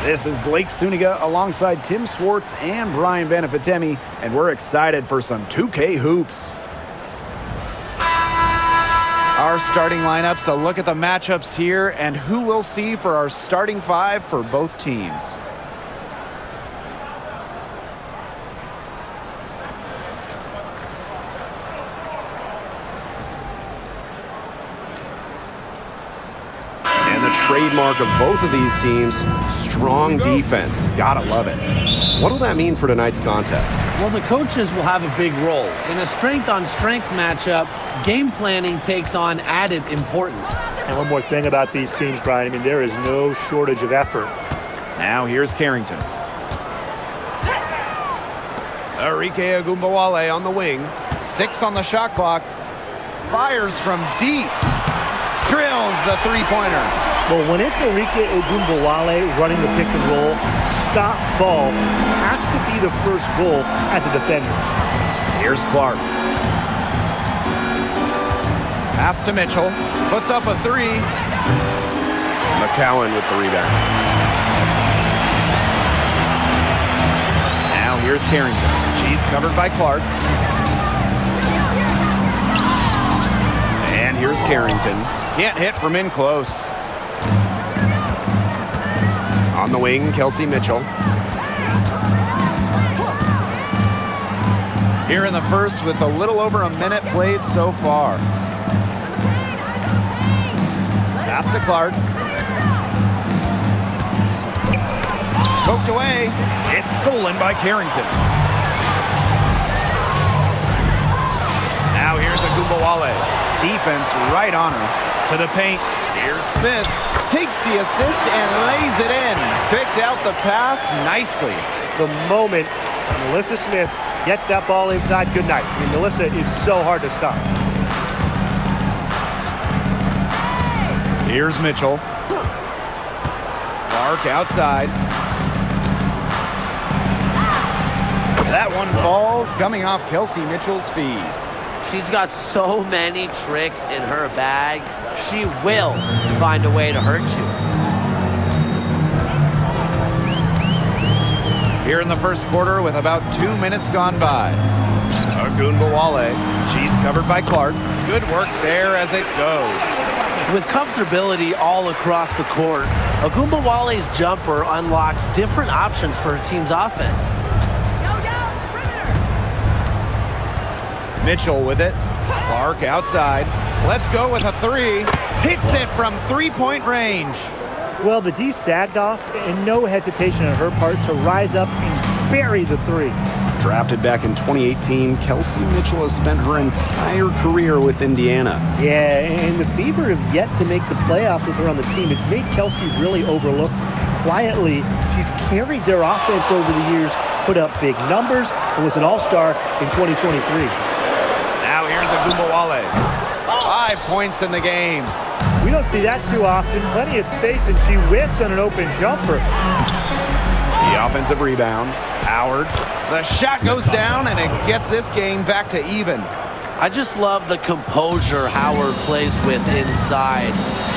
This is Blake Suniga alongside Tim Swartz and Brian Benefitemi, and we're excited for some 2K hoops. Our starting lineups, a look at the matchups here and who we'll see for our starting five for both teams. Trademark of both of these teams, strong defense. Gotta love it. What will that mean for tonight's contest? Well, the coaches will have a big role. In a strength-on-strength matchup, game planning takes on added importance. And one more thing about these teams, Brian, I mean, there is no shortage of effort. Now here's Carrington. Arike Ogunbowale on the wing. 6 on the shot clock. Fires from deep. Drills the three-pointer. Well, when it's Arike Ogunbowale running the pick and roll, stop ball has to be the first goal as a defender. Here's Clark. Pass to Mitchell. Puts up a 3. McCowan with the rebound. Now here's Carrington. She's covered by Clark. And here's Carrington. Can't hit from in close. On the wing, Kelsey Mitchell. Here in the first with a little over a minute played so far. Pass to Clark. Poked away. It's stolen by Carrington. Now here's Ogunbowale. Defense right on her. To the paint. Here's Smith. Takes the assist and lays it in. Picked out the pass nicely. The moment Melissa Smith gets that ball inside, good night. I mean, Melissa is so hard to stop. Here's Mitchell. Clark outside. That one falls, coming off Kelsey Mitchell's feed. She's got so many tricks in her bag. She will find a way to hurt you. Here in the first quarter with about 2 minutes gone by. Ogunbowale. She's covered by Clark. Good work there as it goes. With comfortability all across the court, Ogunbowale's jumper unlocks different options for her team's offense. Mitchell with it. Clark outside. Let's go with a 3. Hits it from three-point range. Well, the D sagged off, and no hesitation on her part to rise up and bury the 3. Drafted back in 2018, Kelsey Mitchell has spent her entire career with Indiana. Yeah, and the Fever have yet to make the playoffs with her on the team. It's made Kelsey really overlooked. Quietly, she's carried their offense over the years, put up big numbers, and was an all-star in 2023. Now here's Ogunbowale. 5 points in the game. We don't see that too often. Plenty of space, and she whips on an open jumper. The offensive rebound. Howard. The shot goes down, and it gets this game back to even. I just love the composure Howard plays with inside.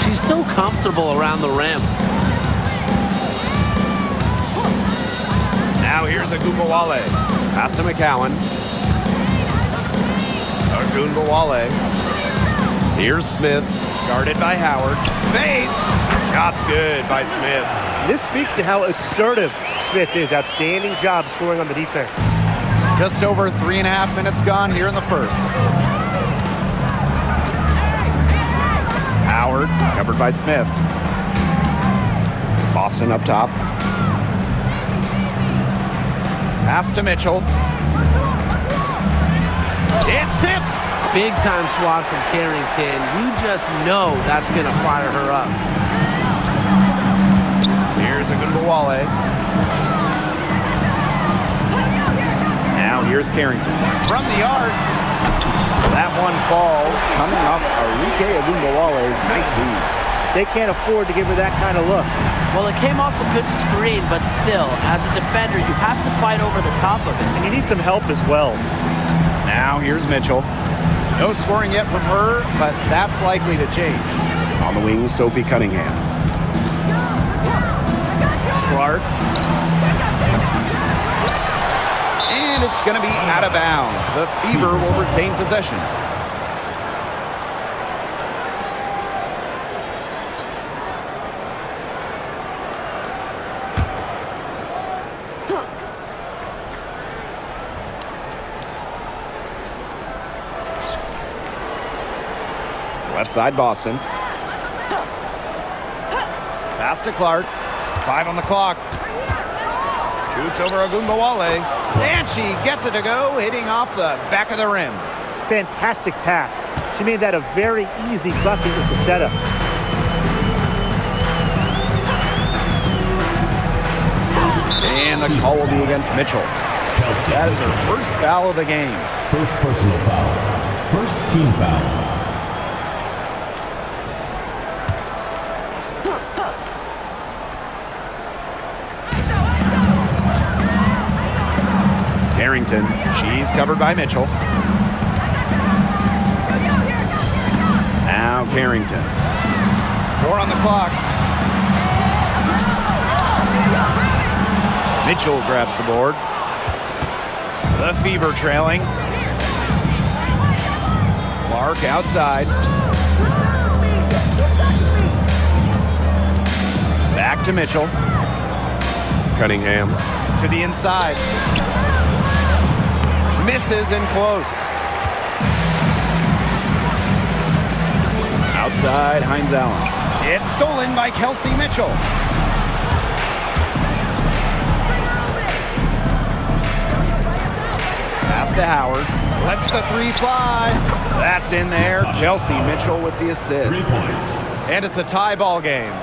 She's so comfortable around the rim. Now here's Ogunbowale. Pass to McCowan. Ogunbowale. Here's Smith. Guarded by Howard. Fades. Shot's good by Smith. This speaks to how assertive Smith is. Outstanding job scoring on the defense. Just over 3.5 minutes gone here in the first. Howard, covered by Smith. Boston up top. Pass to Mitchell. It's tipped. Big time swat from Carrington. You just know that's going to fire her up. Here's Ogunbowale. Now here's Carrington. From the arc. That one falls, coming off Arike Ogunbowale's nice feed. They can't afford to give her that kind of look. Well, it came off a good screen, but still, as a defender, you have to fight over the top of it. And you need some help as well. Now here's Mitchell. No scoring yet from her, but that's likely to change. On the wing, Sophie Cunningham. Clark. And it's going to be out of bounds. The Fever will retain possession. Left side, Boston. Pass to Clark. 5 on the clock. Shoots over Ogunbowale. And she gets it to go, hitting off the back of the rim. Fantastic pass. She made that a very easy bucket with the setup. And the call will be against Mitchell. That is her first foul of the game. First personal foul. First team foul. Harrington, she's covered by Mitchell. Now Carrington. 4 on the clock. Mitchell grabs the board. The Fever trailing. Clark outside. Back to Mitchell. Cunningham. To the inside. Misses and close. Outside, Hines Allen. It's stolen by Kelsey Mitchell. Pass to Howard. Lets the 3 fly. That's in there. Kelsey Mitchell with the assist. 3 points. And it's a tie ball game.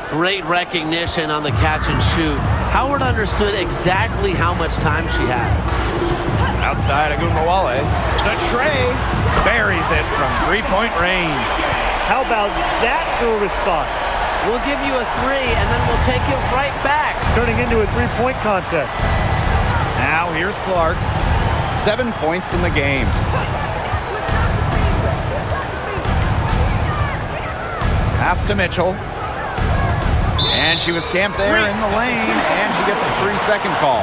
Great recognition on the catch and shoot. Howard understood exactly how much time she had. Outside Ogunbowale. The tray buries it from 3-point range. How about that for a response? We'll give you a 3, and then we'll take it right back. Turning into a 3-point contest. Now here's Clark. 7 points in the game. Pass to Mitchell. And she was camped there in the lane, and she gets a 3-second call.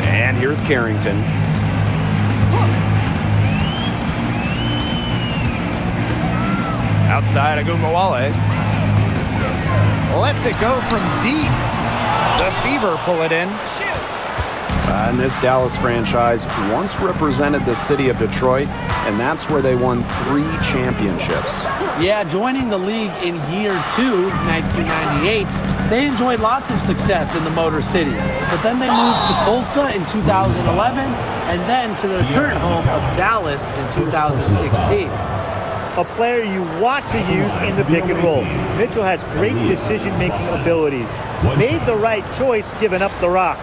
And here's Carrington. Outside Ogunbowale. Lets it go from deep. The Fever pull it in. And this Dallas franchise once represented the city of Detroit, and that's where they won 3 championships. Yeah, joining the league in year 2, 1998, they enjoyed lots of success in the Motor City. But then they moved to Tulsa in 2011, and then to their current home of Dallas in 2016. A player you want to use in the pick and roll. Mitchell has great decision-making abilities. Made the right choice giving up the rock.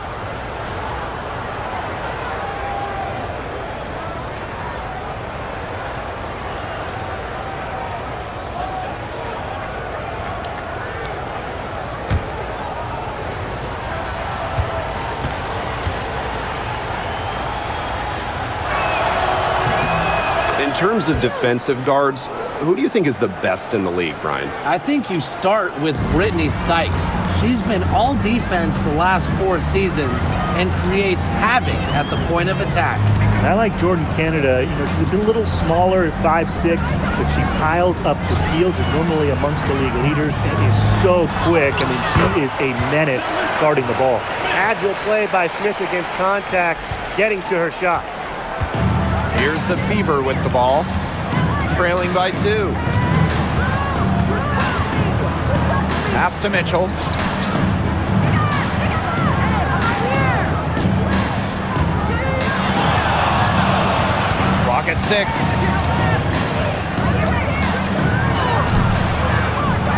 In terms of defensive guards, who do you think is the best in the league, Brian? I think you start with Brittany Sykes. She's been all defense the last 4 seasons and creates havoc at the point of attack. And I like Jordan Canada. She's a little smaller at 5'6", but she piles up the steals, is normally amongst the league leaders, and is so quick. I mean, she is a menace guarding the ball. Agile play by Smith against contact, getting to her shots. Here's the Fever with the ball. Trailing by 2. Pass to Mitchell. Clock at 6.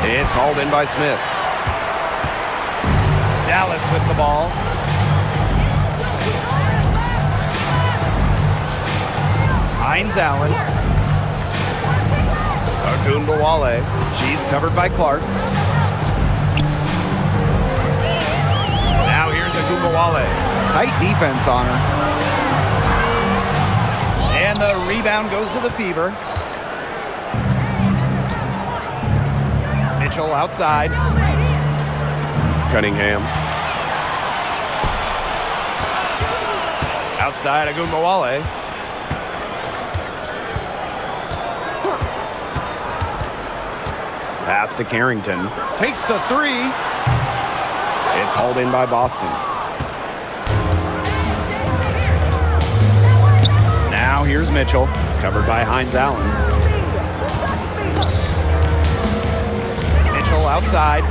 It's hauled in by Smith. Dallas with the ball. Hines Allen. Ogunbowale. She's covered by Clark. Now here's Ogunbowale. Tight defense on her. And the rebound goes to the Fever. Mitchell outside. Cunningham. Outside Agumbawale. Pass to Carrington. Takes the three. It's hauled in by Boston. Now here's Mitchell, covered by Hines Allen. Mitchell outside.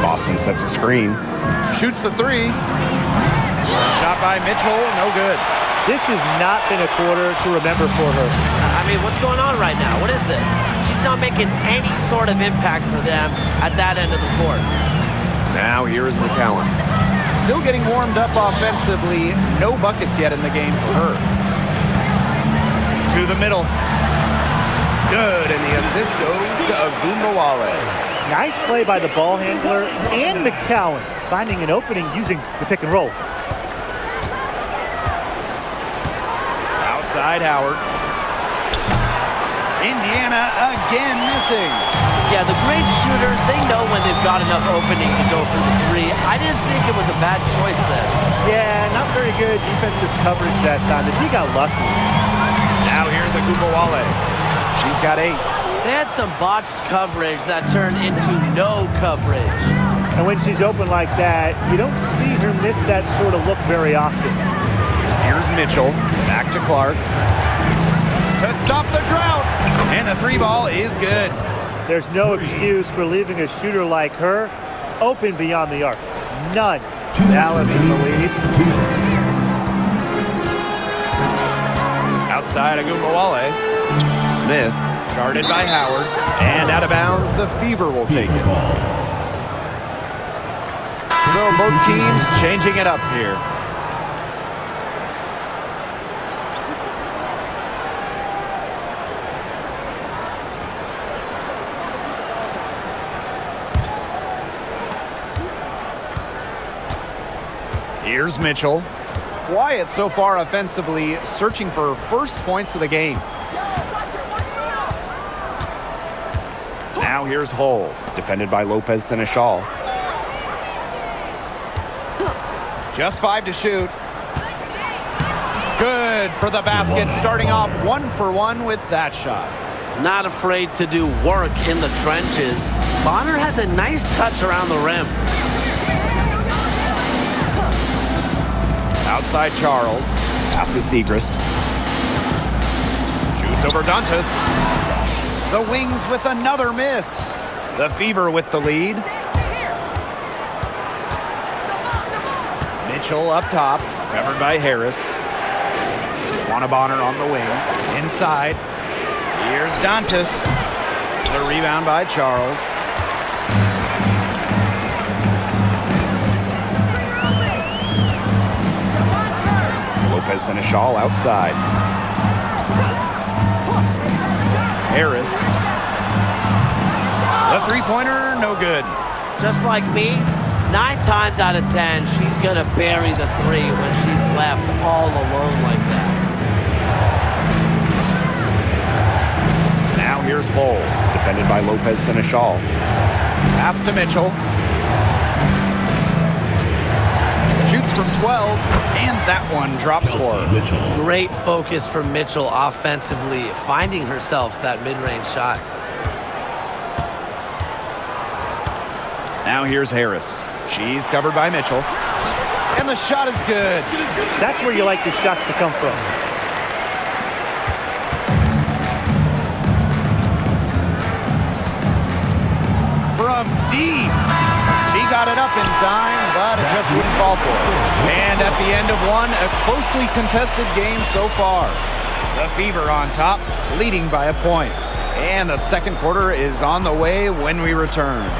Boston sets a screen. Shoots the three. Shot by Mitchell, no good. This has not been a quarter to remember for her. I mean, what's going on right now? What is this? She's not making any sort of impact for them at that end of the court. Now here is McCowan. Still getting warmed up offensively. No buckets yet in the game for her. To the middle. Good, and the assist goes to Agumbawale. Nice play by the ball handler and McCowan, finding an opening using the pick and roll. Outside Howard. Indiana again missing. Yeah, the great shooters, they know when they've got enough opening to go for the three. I didn't think it was a bad choice there. Yeah, not very good defensive coverage that time. The D got lucky. Now here's Agumbawale. She's got 8. They had some botched coverage that turned into no coverage. And when she's open like that, you don't see her miss that sort of look very often. Here's Mitchell. Back to Clark. To stop the drought. And the 3 ball is good. There's no excuse for leaving a shooter like her open beyond the arc. None. Dallas in the lead. Outside Agumbawale. Smith. Guarded by Howard. And out of bounds, the Fever will take it. So both teams changing it up here. Here's Mitchell. Quiet so far offensively, searching for first points of the game. Now here's Hull, defended by Lopez Seneschal. Just 5 to shoot. Good for the basket, starting off 1 for 1 with that shot. Not afraid to do work in the trenches. Bonner has a nice touch around the rim. Outside Charles. Pass to Segrist. Shoots over Dantas. The Wings with another miss. The Fever with the lead. Mitchell up top, covered by Harris. Bonner on the wing. Inside. Here's Dantas. The rebound by Charles. Lopez Seneschal outside. Harris. The three-pointer, no good. Just like me, 9 times out of 10, she's going to bury the 3 when she's left all alone like that. Now here's Hull, defended by Lopez Seneschal. Pass to Mitchell. Shoots from 12, and that one drops for her. Great focus for Mitchell offensively, finding herself that mid-range shot. Now here's Harris. She's covered by Mitchell. And the shot is good. That's where you like the shots to come from. From deep. He got it up in time, but it just wouldn't fall for her. And at the end of one, a closely contested game so far. The Fever on top, leading by a point. And the second quarter is on the way when we return.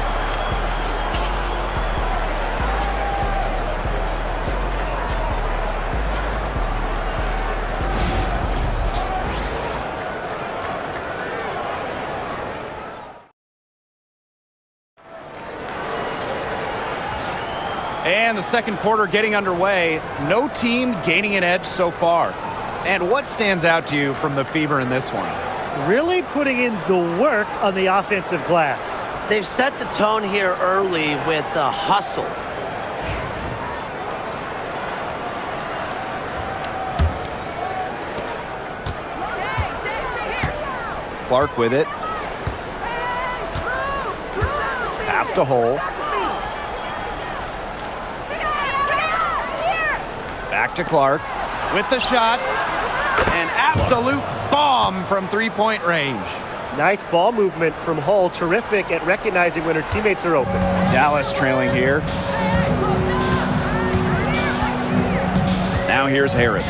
And the second quarter getting underway. No team gaining an edge so far. And what stands out to you from the Fever in this one? Really putting in the work on the offensive glass. They've set the tone here early with the hustle. Clark with it. Pass to Hole. Back to Clark. With the shot. An absolute bomb from three-point range. Nice ball movement from Hull. Terrific at recognizing when her teammates are open. Dallas trailing here. Now here's Harris.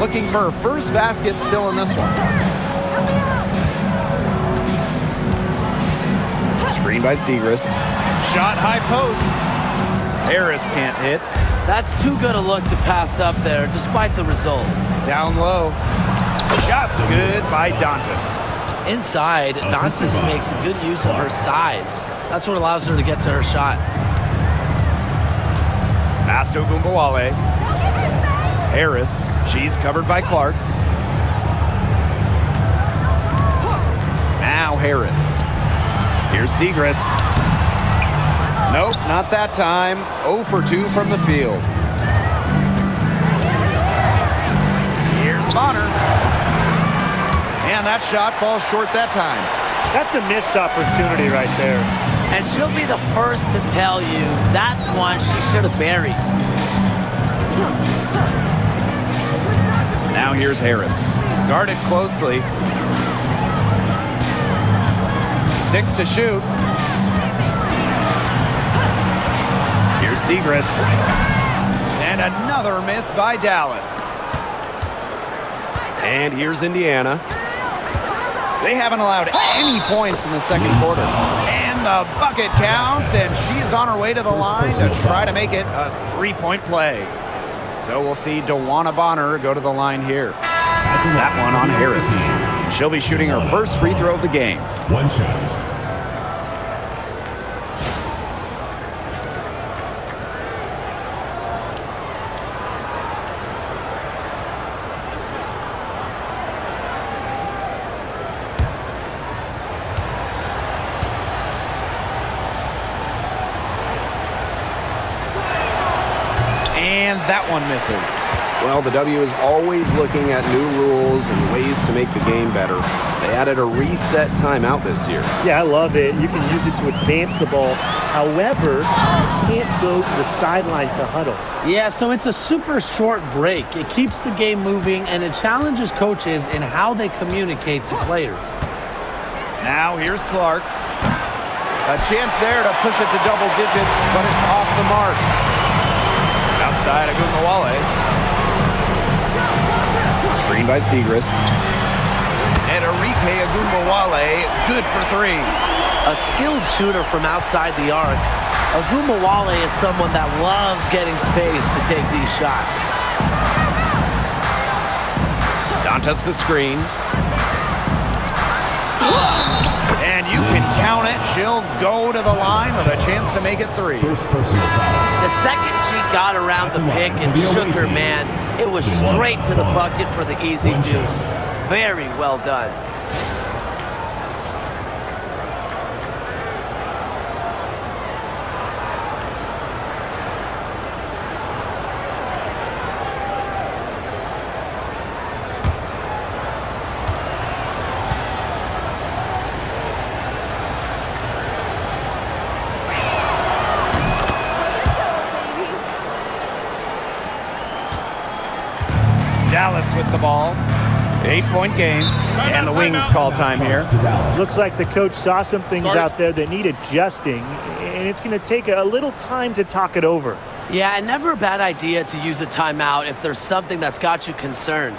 Looking for her first basket still in this one. Screen by Segrist. Shot high post. Harris can't hit. That's too good a look to pass up there, despite the result. Down low. Shot's good by Dantas. Inside, Dantas makes a good use of her size. That's what allows her to get to her shot. Pass to Ogunbowale. Harris. She's covered by Clark. Now Harris. Here's Segrist. Nope, not that time. 0 for 2 from the field. Here's Bonner. And that shot falls short that time. That's a missed opportunity right there. And she'll be the first to tell you that's one she should have buried. Now here's Harris. Guarded closely. 6 to shoot. Here's Segrist. And another miss by Dallas. And here's Indiana. They haven't allowed any points in the second quarter. And the bucket counts, and she is on her way to the line to try to make it a three-point play. So we'll see DeWanna Bonner go to the line here. That one on Harris. She'll be shooting her first free throw of the game. One shot. And that one misses. Well, the W is always looking at new rules and ways to make the game better. They added a reset timeout this year. Yeah, I love it. You can use it to advance the ball. However, you can't go to the sideline to huddle. Yeah, so it's a super short break. It keeps the game moving, and it challenges coaches in how they communicate to players. Now here's Clark. A chance there to push it to double digits, but it's off the mark. Outside Ogunbowale. Screen by Segrist. And Enrique Ogunbowale, good for 3. A skilled shooter from outside the arc. Ogunbowale is someone that loves getting space to take these shots. Dantas the screen. And you can count it. She'll go to the line with a chance to make it 3. First personal foul. The second she got around the pick and shook her man, it was straight to the bucket for the easy deuce. Very well done. Dallas with the ball. 8-point game. And the Wings call time here. Looks like the coach saw some things out there that need adjusting, and it's going to take a little time to talk it over. Yeah, and never a bad idea to use a timeout if there's something that's got you concerned.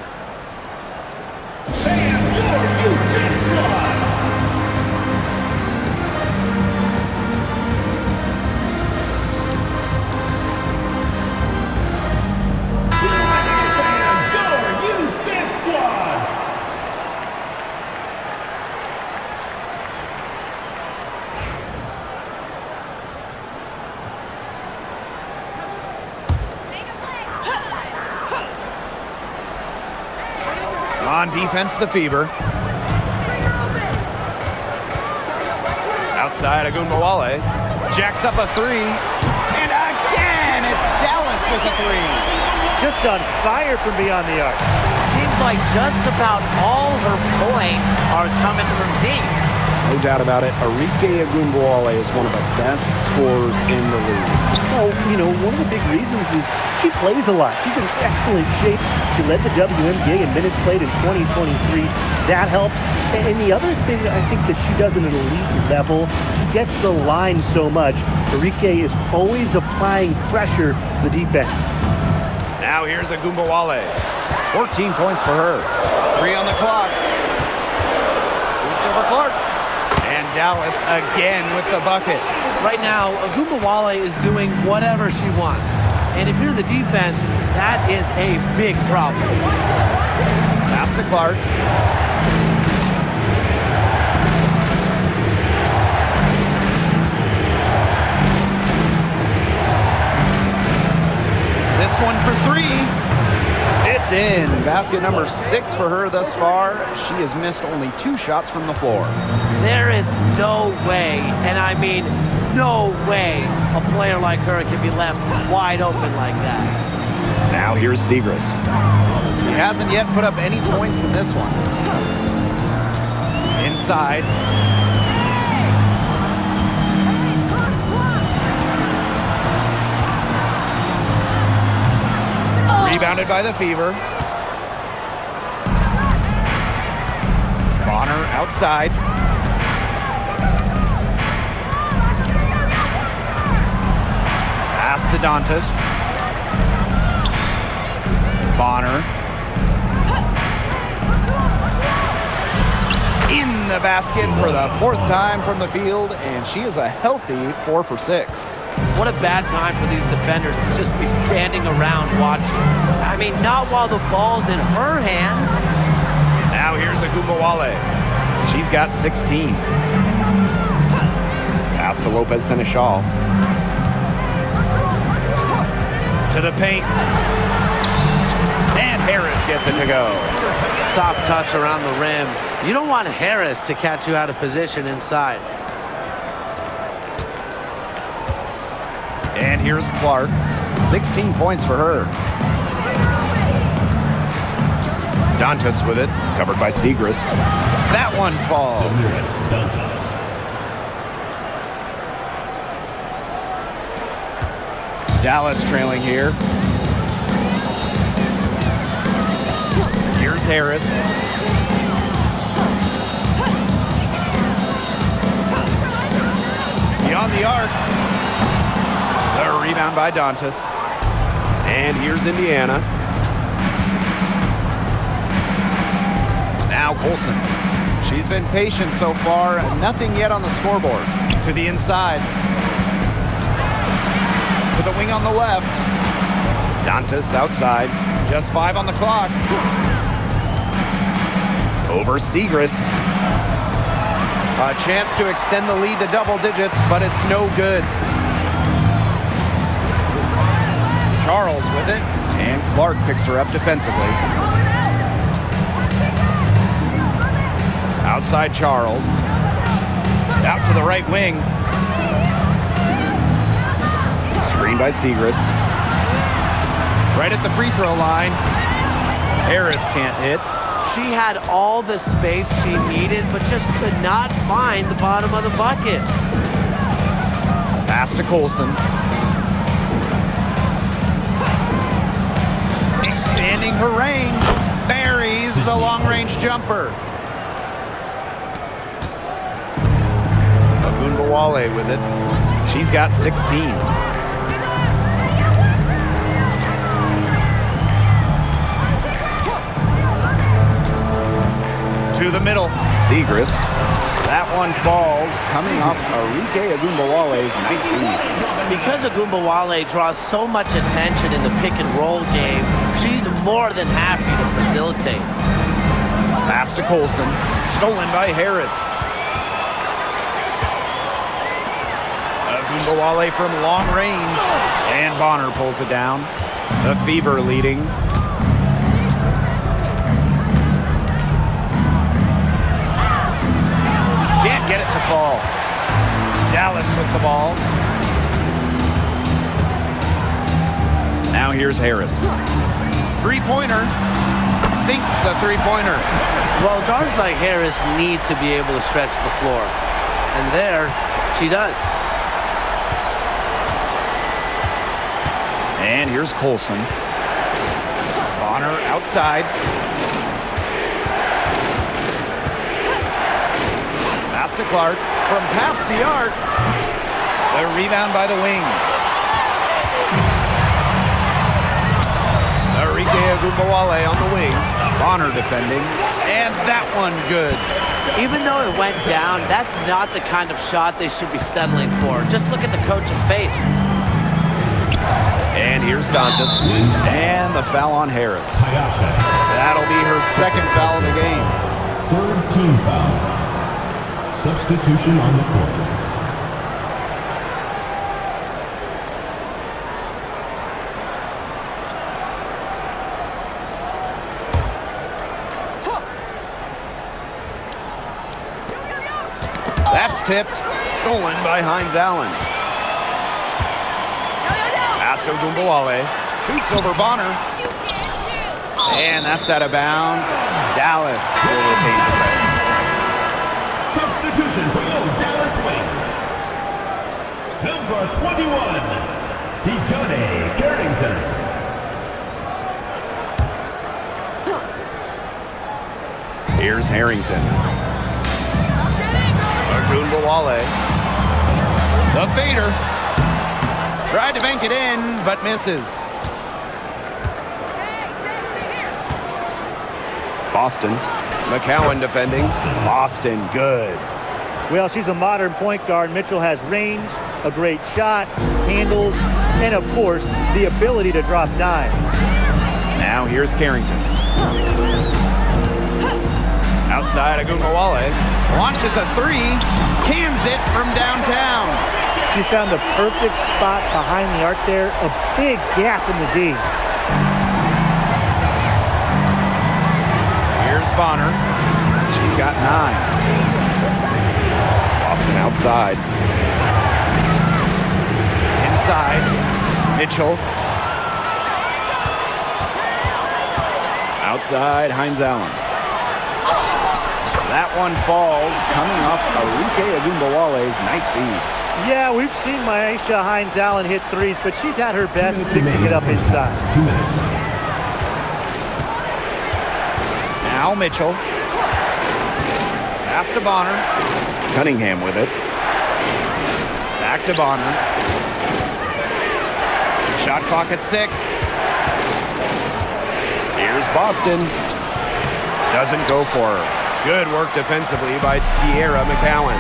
On defense, the Fever. Outside, Agumbawale jacks up a three. And again, it's Dallas with a three. Just on fire from beyond the arc. Seems like just about all her points are coming from deep. No doubt about it. Arike Agumbawale is one of the best scorers in the league. Well, you know, one of the big reasons is she plays a lot. She's in excellent shape. She led the WNBA in minutes played in 2023. That helps. And the other thing I think that she does at an elite level, she gets the line so much. Arike is always applying pressure to the defense. Now here's Agumbawale. 14 points for her. 3 on the clock. Boots over Clark. And Dallas again with the bucket. Right now, Agumbawale is doing whatever she wants. And if you're the defense, that is a big problem. Pass to Clark. This one for 3. It's in. Basket number 6 for her thus far. She has missed only 2 shots from the floor. There is no way, and I mean no way, a player like her can be left wide open like that. Now here's Segrist. She hasn't yet put up any points in this one. Inside. Rebounded by the Fever. Bonner outside. Pass to Dantas. Bonner. In the basket for the 4th time from the field, and she is a healthy 4 for 6. What a bad time for these defenders to just be standing around watching. I mean, not while the ball's in her hands. Now here's Agumbawale. She's got 16. Pass to Lopez Seneschal. To the paint. And Harris gets it to go. Soft touch around the rim. You don't want Harris to catch you out of position inside. And here's Clark. 16 points for her. Dantas with it, covered by Segrist. That one falls. Dallas trailing here. Here's Harris. Beyond the arc. The rebound by Dantas. And here's Indiana. Now Colson. She's been patient so far. Nothing yet on the scoreboard. To the inside. To the wing on the left. Dantas outside. Just 5 on the clock. Over Segrist. A chance to extend the lead to double digits, but it's no good. Charles with it, and Clark picks her up defensively. Outside Charles. Out to the right wing. Screen by Segrist. Right at the free throw line. Harris can't hit. She had all the space she needed, but just could not find the bottom of the bucket. Pass to Colson. Expanding her range. Buries the long-range jumper. Agumbawale with it. She's got 16. To the middle. Segrist. That one falls, coming off Arike Agumbawale's nice feed. Because Agumbawale draws so much attention in the pick and roll game, she's more than happy to facilitate. Pass to Colson, stolen by Harris. Agumbawale from long range, and Bonner pulls it down. The Fever leading. Dallas with the ball. Now here's Harris. Three-pointer. Sinks the three-pointer. Well, guards like Harris need to be able to stretch the floor. And there, she does. And here's Colson. Bonner outside. Pass to Clark. From past the arc. The rebound by the wings. Enrique Agumbawale on the wing. Bonner defending. And that one good. Even though it went down, that's not the kind of shot they should be settling for. Just look at the coach's face. And here's Dantas. And the foul on Harris. That'll be her second foul of the game. Third team foul. Substitution on the court. That's tipped. Stolen by Hines Allen. Pass to Agumbawale. Shoots over Bonner. And that's out of bounds. Dallas will retain possession. Substitution for your Dallas Wings. Number 21, DeJohnny Carrington. Here's Harrington. Agumbawale. The fader. Tried to bank it in, but misses. Boston. McCowan defending. Boston, good. Well, she's a modern point guard. Mitchell has range, a great shot, handles, and of course, the ability to drop dimes. Now here's Carrington. Outside Agumbawale. Launches a three. Cans it from downtown. She found the perfect spot behind the arc there. A big gap in the D. Here's Bonner. She's got 9. Boston outside. Inside. Mitchell. Outside, Hines Allen. That one falls, coming off Enrique Agumbawale's nice feed. Yeah, we've seen Maisha Hines Allen hit threes, but she's at her best mixing it up inside. 2 minutes. Now Mitchell. Pass to Bonner. Cunningham with it. Back to Bonner. Shot clock at 6. Here's Boston. Doesn't go for her. Good work defensively by Tierra McCowan.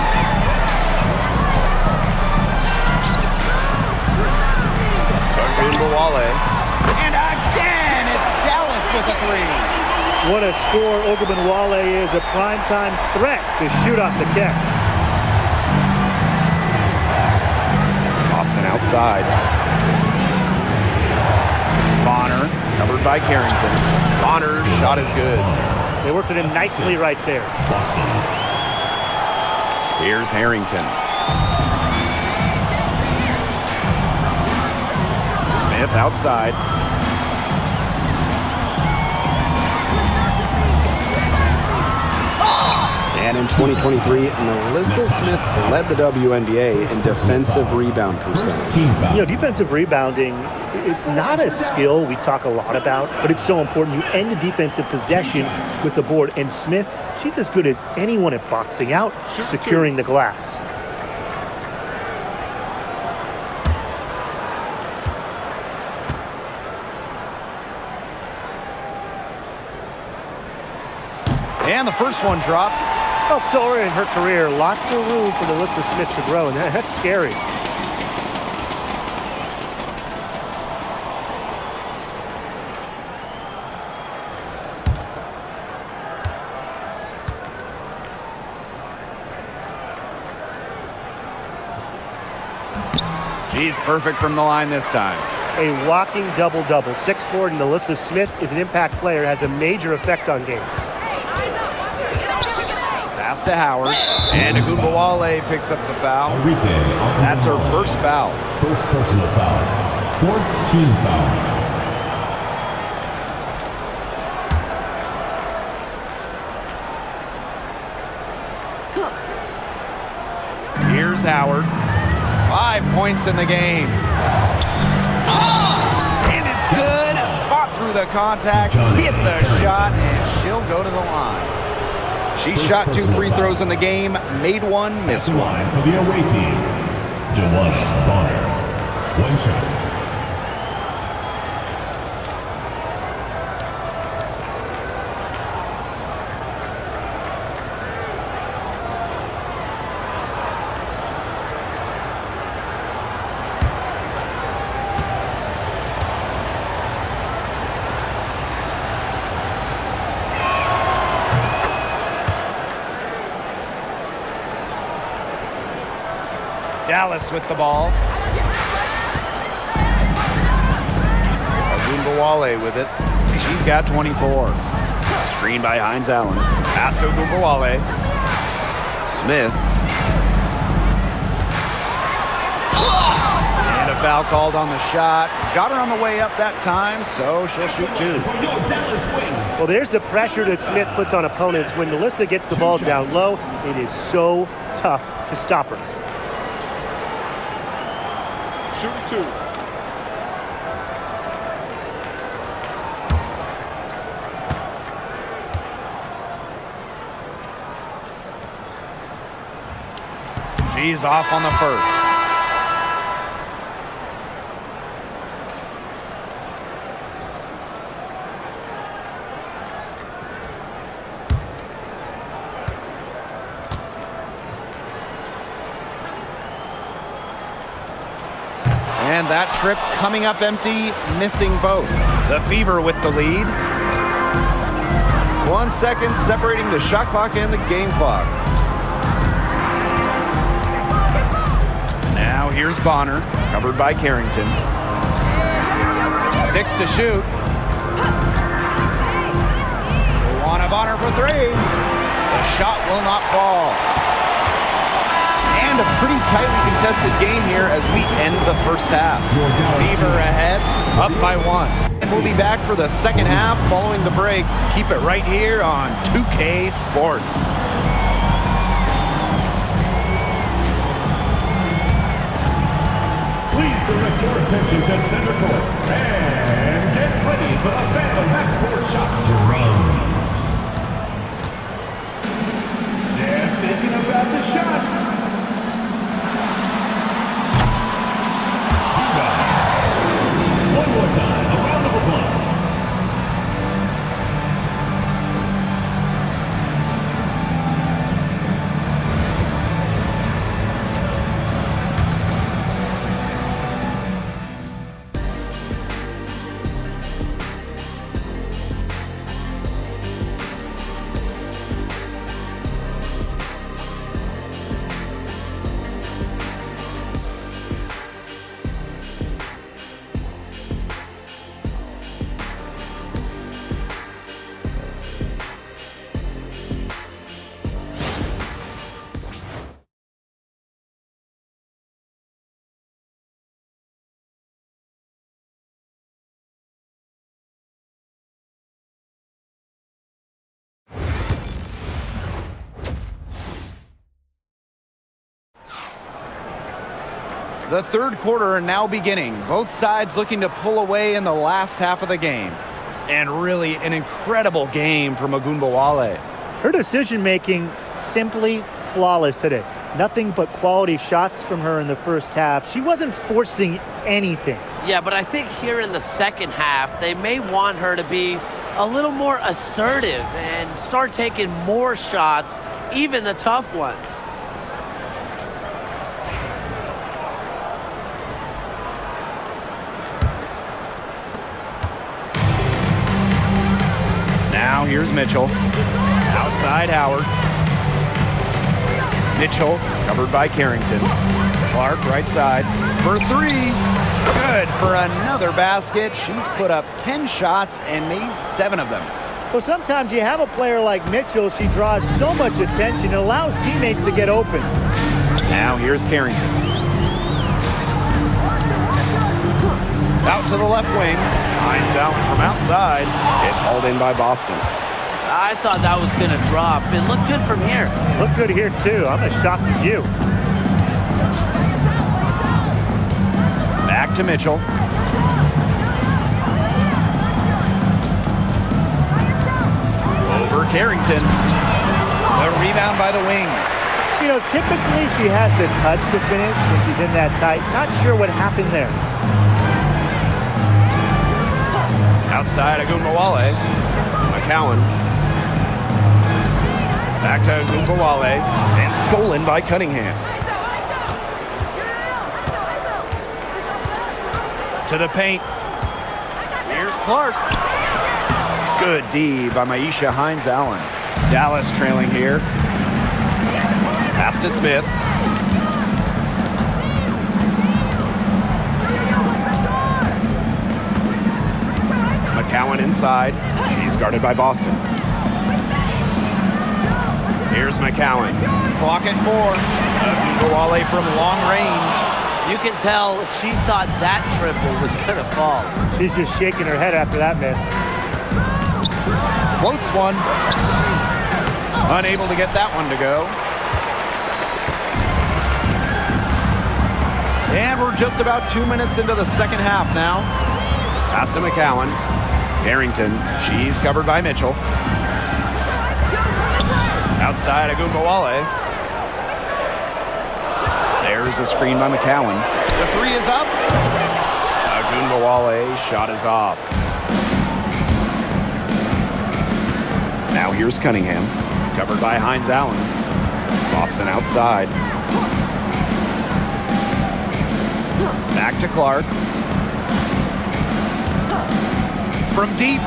Agumbawale. And again, it's Dallas with a 3. What a score. Ogunbowale is a primetime threat to shoot off the catch. Boston outside. Bonner, covered by Carrington. Bonner's shot is good. They worked it in nicely right there. Boston. Here's Harrington. Smith outside. And in 2023, Melissa Smith led the WNBA in defensive rebound percentage. Team foul. You know, defensive rebounding, it's not a skill we talk a lot about, but it's so important. You end a defensive possession with the board. And Smith, she's as good as anyone at boxing out, securing the glass. And the first one drops. Well, it's still early in her career. Lots of room for Melissa Smith to grow, and that's scary. She's perfect from the line this time. A walking double-double. 6'4", and Melissa Smith is an impact player, has a major effect on games. Pass pass to Howard. And Ogunbowale picks up the foul. That's her first foul. First personal foul. Fourth team foul. Here's Howard. 5 points in the game. And it's good. Fought through the contact, hit the shot, and she'll go to the line. She shot 2 free throws in the game, made 1, missed 1. Line for the away team. Joanna Bonner. 1 shot. Dallas with the ball. Ogunbowale with it. She's got 24. Screen by Hines Allen. Pass to Ogunbowale. Smith. And a foul called on the shot. Got her on the way up that time, so she'll shoot 2. Well, there's the pressure that Smith puts on opponents. When Melissa gets the ball down low, it is so tough to stop her. Shooting 2. She's off on the first. And that trip coming up empty, missing both. The Fever with the lead. 1 second separating the shot clock and the game clock. Now here's Bonner, covered by Carrington. 6 to shoot. Luana Bonner for 3. The shot will not fall. And a pretty tightly contested game here as we end the first half. Fever ahead, up by 1. And we'll be back for the second half following the break. Keep it right here on 2K Sports. Please direct your attention to center court and get ready for the Phantom half-court shot drums. They're thinking about the shot. One more time, a round of applause. The third quarter now beginning. Both sides looking to pull away in the last half of the game. And really an incredible game from Ogunbowale. Her decision-making simply flawless today. Nothing but quality shots from her in the first half. She wasn't forcing anything. Yeah, but I think here in the second half, they may want her to be a little more assertive and start taking more shots, even the tough ones. Now here's Mitchell. Outside Howard. Mitchell covered by Carrington. Clark right side for 3. Good for another basket. She's put up 10 shots and made 7 of them. Well, sometimes you have a player like Mitchell. She draws so much attention. It allows teammates to get open. Now here's Carrington. Out to the left wing. Hines Allen from outside. It's hauled in by Boston. I thought that was going to drop. It looked good from here. Look good here, too. I'm as shocked as you. Back to Mitchell. Over Carrington. The rebound by the wings. You know, typically she has to touch to finish when she's in that tight. Not sure what happened there. Outside Agumbawale. McCowan. Back to Agumbawale. And stolen by Cunningham. To the paint. Here's Clark. Good D by Maisha Hines Allen. Dallas trailing here. Pass to Smith. McCowan inside. She's guarded by Boston. Here's McCowan. Clock at 4. Agumbawale from long range. You can tell she thought that triple was going to fall. She's just shaking her head after that miss. Floats one. Unable to get that one to go. And we're just about 2 minutes into the second half now. Pass to McCowan. Carrington. She's covered by Mitchell. Outside Agumbawale. There's a screen by McCowan. The three is up. Agumbawale shot is off. Now here's Cunningham. Covered by Hines Allen. Boston outside. Back to Clark. From deep.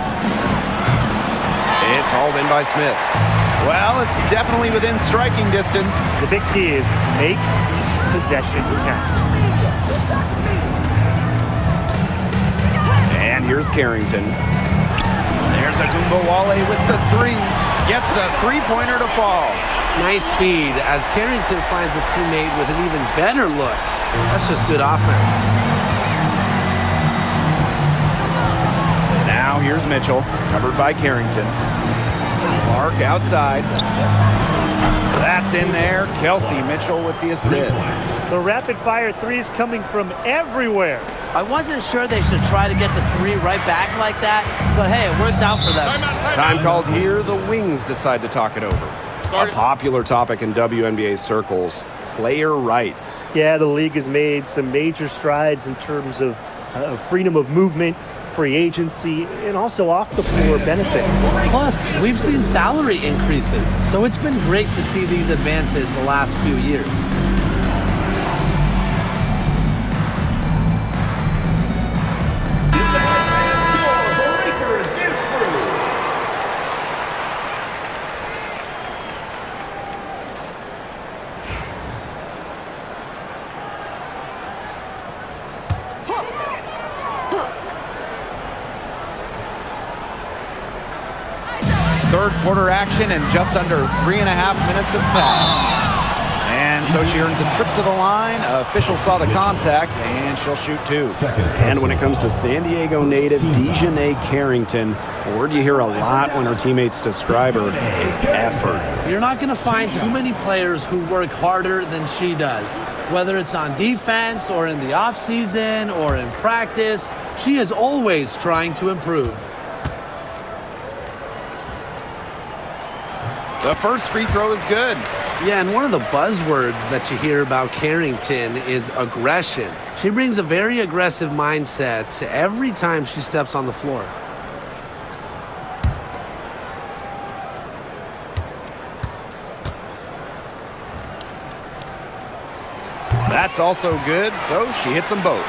It's hauled in by Smith. Well, it's definitely within striking distance. The big key is make possession count. And here's Carrington. There's Agumbawale with the three. Gets a three-pointer to fall. Nice feed as Carrington finds a teammate with an even better look. That's just good offense. Now here's Mitchell, covered by Carrington. Clark outside. That's in there. Kelsey Mitchell with the assist. The rapid-fire threes coming from everywhere. I wasn't sure they should try to get the three right back like that, but hey, it worked out for them. Time called here. The Wings decide to talk it over. A popular topic in WNBA circles, player rights. Yeah, the league has made some major strides in terms of freedom of movement, free agency, and also off-the-floor benefits. Plus, we've seen salary increases, so it's been great to see these advances the last few years. Third quarter action and just under 3.5 minutes have passed. And so she earns a trip to the line. Official saw the contact, and she'll shoot two. And when it comes to San Diego native Dejanay Carrington, a word you hear a lot when her teammates describe her is effort. You're not going to find too many players who work harder than she does. Whether it's on defense or in the offseason or in practice, she is always trying to improve. The first free throw is good. Yeah, and one of the buzzwords that you hear about Carrington is aggression. She brings a very aggressive mindset to every time she steps on the floor. That's also good, so she hits them both.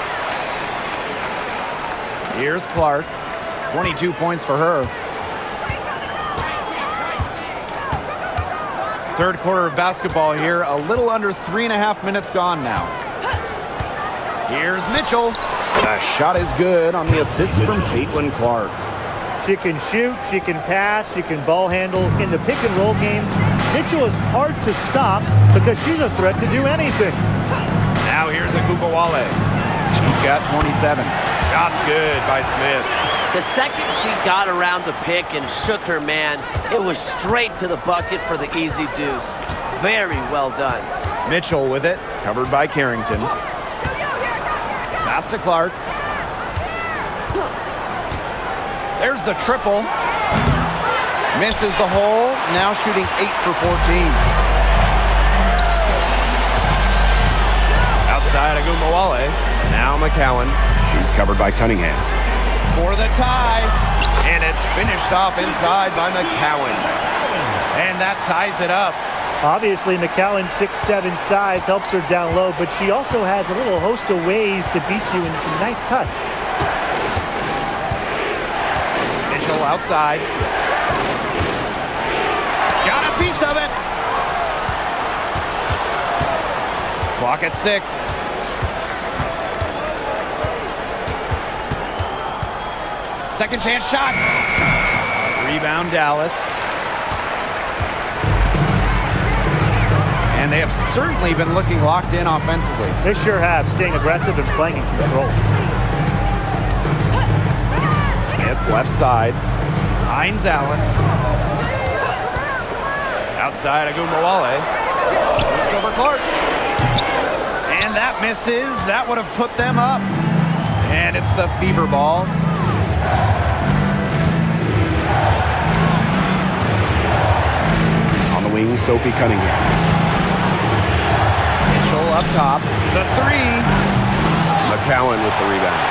Here's Clark. 22 points for her. Third quarter of basketball here. A little under 3.5 minutes gone now. Here's Mitchell. The shot is good on the assist from Caitlin Clark. She can shoot, she can pass, she can ball handle. In the pick and roll game, Mitchell is hard to stop because she's a threat to do anything. Now here's Agubawale. She's got 27. Shots good by Smith. The second she got around the pick and shook her man, it was straight to the bucket for the easy deuce. Very well done. Mitchell with it, covered by Carrington. Pass to Clark. There's the triple. Misses the hole. Now shooting 8 for 14. Outside Agumawale. Now McCowan. She's covered by Cunningham. For the tie. And it's finished off inside by McCowan. And that ties it up. Obviously, McCowan's 6'7" size helps her down low, but she also has a little host of ways to beat you in some nice touch. Mitchell outside. Got a piece of it. Clock at 6. Second chance shot. Rebound Dallas. And they have certainly been looking locked in offensively. They sure have, staying aggressive and playing in control. Smith left side. Hines Allen. Outside Agumawale. Moves over Clark. And that misses. That would have put them up. And it's the fever ball. On the wing, Sophie Cunningham. Mitchell up top. The 3. McCowan with the rebound.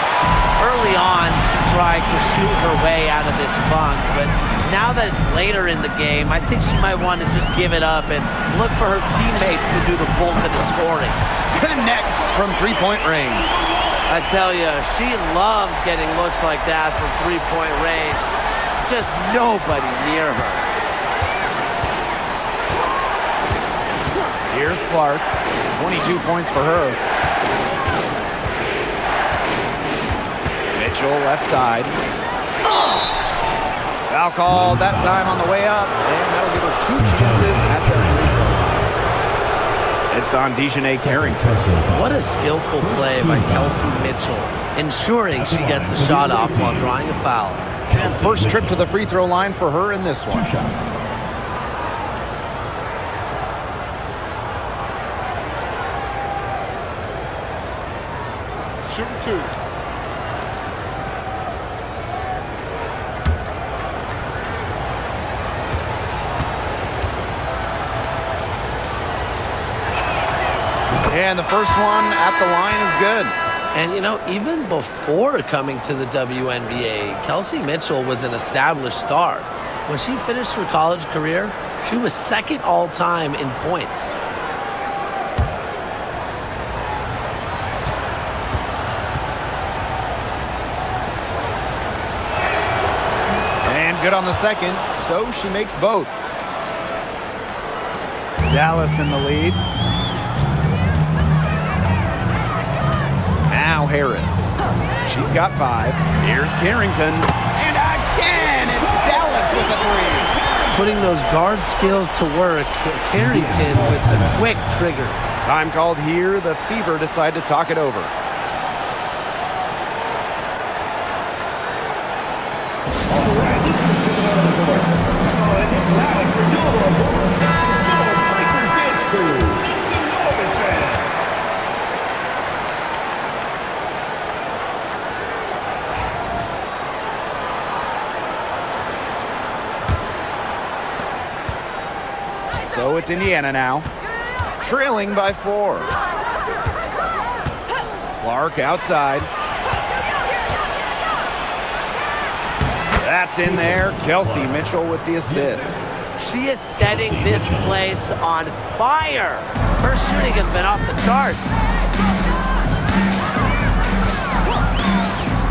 Early on, she tried to shoot her way out of this funk, but now that it's later in the game, I think she might want to just give it up and look for her teammates to do the bulk of the scoring. Connects from three-point range. I tell you, she loves getting looks like that from three-point range. Just nobody near her. Here's Clark. 22 points for her. Mitchell left side. Foul call that time on the way up. And that'll give her 2 chances at the free throw. It's on Dejanay Carrington. What a skillful play by Kelsey Mitchell, ensuring she gets the shot off while drawing a foul. First trip to the free throw line for her in this one. 2 shots. Shooting 2. And the first one at the line is good. And, you know, even before coming to the WNBA, Kelsey Mitchell was an established star. When she finished her college career, she was second all-time in points. And good on the second, so she makes both. Dallas in the lead. Now Harris. She's got 5. Here's Carrington. And again, it's Dallas with the 3. Putting those guard skills to work, Carrington with the quick trigger. Time called here. The Fever decide to talk it over. So it's Indiana now, trailing by 4. Clark outside. That's in there. Kelsey Mitchell with the assist. She is setting this place on fire. Her shooting has been off the charts.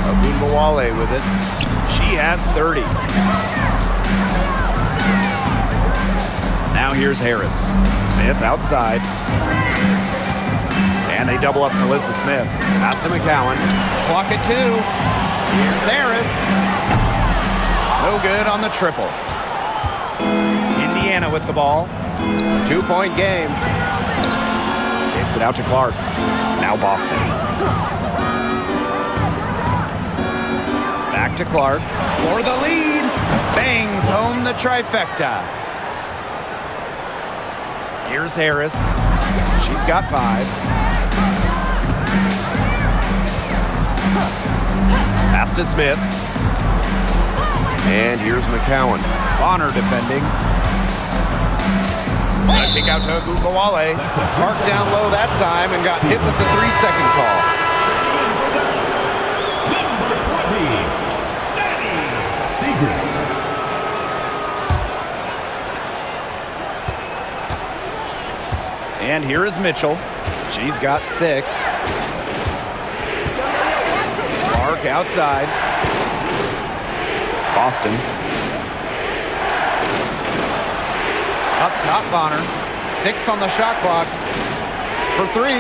Agumawale with it. She has 30. Now here's Harris. Smith outside. And they double up Melissa Smith. Pass to McCowan. Clock at 2. Here's Harris. No good on the triple. Indiana with the ball. 2-point game. Kicks it out to Clark. Now Boston. Back to Clark for the lead. Bangs home the trifecta. Here's Harris. She's got 5. Pass to Smith. And here's McCowan. Bonner defending. Kick out to Gugawale. Marked down low that time and got hit with the 3-second call. Number 20, Danny Segrist. And here is Mitchell. She's got 6. Clark outside. Boston. Up top, Bonner. 6 on the shot clock for 3.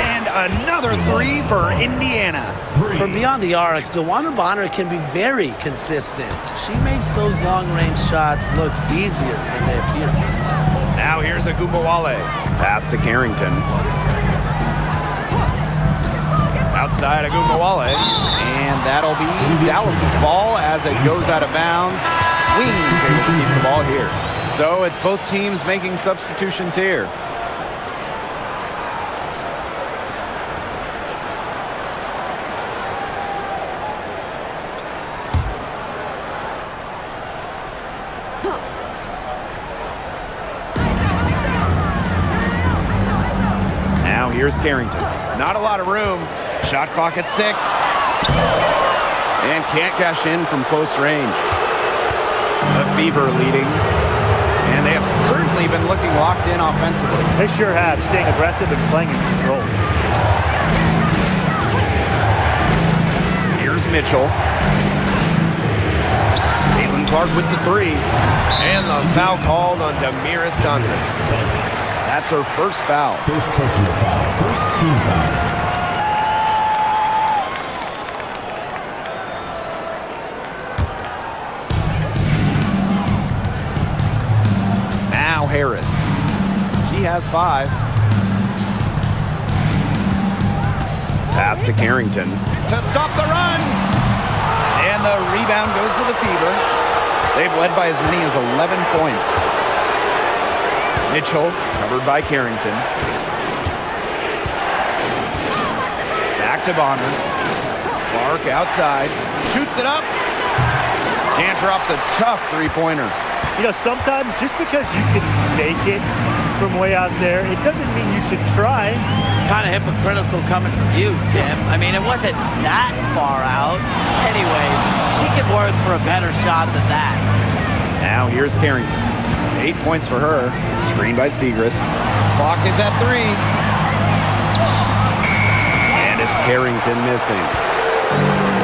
And another 3 for Indiana. From beyond the arc, DeWanna Bonner can be very consistent. She makes those long-range shots look easier than they appear. Now here's Agumawale. Pass to Carrington. Outside Agumawale. And that'll be Dallas's ball as it goes out of bounds. Wings able to keep the ball here. So it's both teams making substitutions here. Now here's Carrington. Not a lot of room. Shot clock at 6. And can't cash in from close range. The Fever leading. And they have certainly been looking locked in offensively. They sure have, staying aggressive and playing in control. Here's Mitchell. Clark with the 3. And the foul called on Damiris Dantas. That's her first foul. First personal foul. First team foul. Now Harris. She has 5. Pass to Carrington. To stop the run. And the rebound goes to the Fever. They've led by as many as 11 points. Mitchell covered by Carrington. Back to Bonner. Clark outside. Shoots it up. Can't drop the tough three-pointer. You know, sometimes just because you can make it from way out there, it doesn't mean you should try. Kind of hypocritical coming from you, Tim. I mean, it wasn't that far out. Anyways, she can work for a better shot than that. Now here's Carrington. 8 points for her. Screened by Segrist. Clock is at 3. And it's Carrington missing.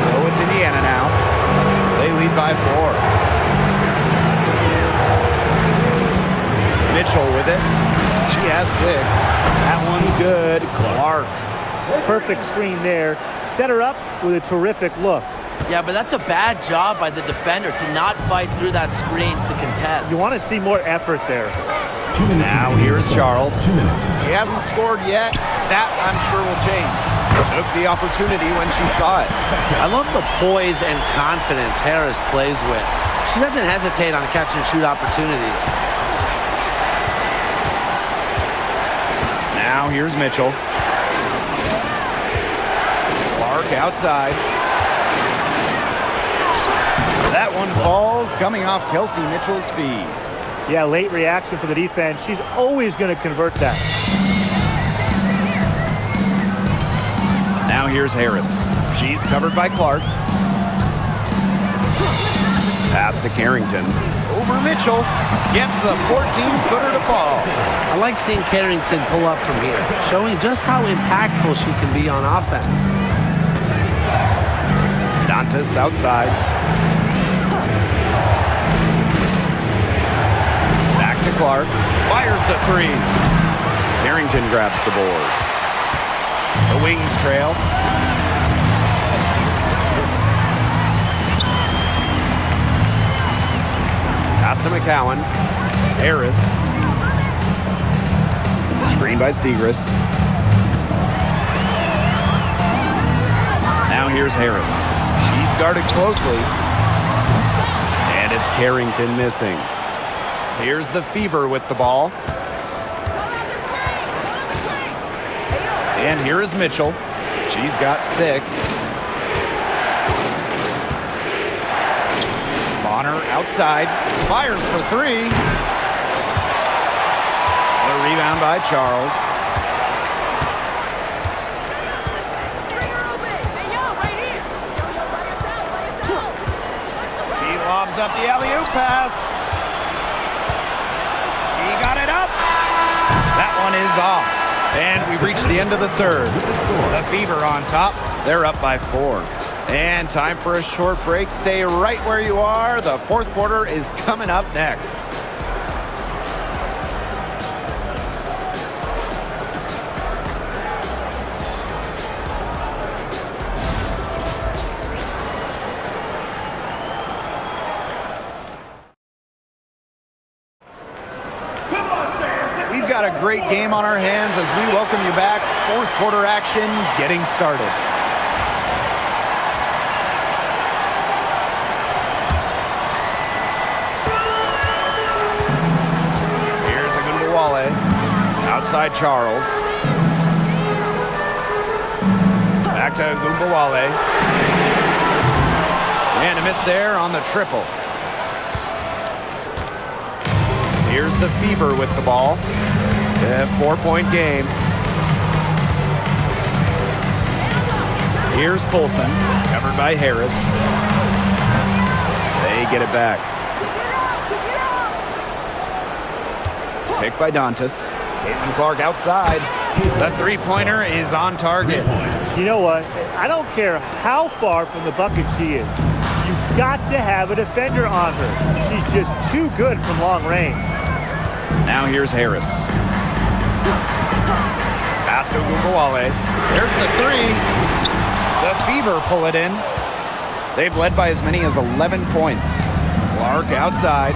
So it's Indiana now. They lead by 4. Mitchell with it. She has 6. That one's good. Clark. Perfect screen there. Set her up with a terrific look. Yeah, but that's a bad job by the defender to not fight through that screen to contest. You want to see more effort there. 2 minutes. Now here's Charles. 2 minutes. He hasn't scored yet. That, I'm sure, will change. Took the opportunity when she saw it. I love the poise and confidence Harris plays with. She doesn't hesitate on catch and shoot opportunities. Now here's Mitchell. Clark outside. That one falls, coming off Kelsey Mitchell's feet. Yeah, late reaction for the defense. She's always going to convert that. Now here's Harris. She's covered by Clark. Pass to Carrington. Over Mitchell. Gets the 14-footer to fall. I like seeing Carrington pull up from here, showing just how impactful she can be on offense. Dantas outside. Back to Clark. Fires the 3. Carrington grabs the board. The Wings trail. Pass to McCowan. Harris. Screen by Segrist. Now here's Harris. She's guarded closely. And it's Carrington missing. Here's the Fever with the ball. And here is Mitchell. She's got 6. Bonner outside. Fires for 3. A rebound by Charles. He lobs up the alley-oop pass. He got it up. That one is off. And we've reached the end of the third. The Fever on top. They're up by 4. And time for a short break. Stay right where you are. The fourth quarter is coming up next. We've got a great game on our hands as we welcome you back. Fourth quarter action getting started. Outside Charles. Back to Gumbawale. And a miss there on the triple. Here's the Fever with the ball. A 4-point game. Here's Colson, covered by Harris. They get it back. Picked by Dantas. Clark outside. The three-pointer is on target. You know what? I don't care how far from the bucket she is. You've got to have a defender on her. She's just too good from long range. Now here's Harris. Pass to Gumbawale. There's the 3. The Fever pull it in. They've led by as many as 11 points. Clark outside.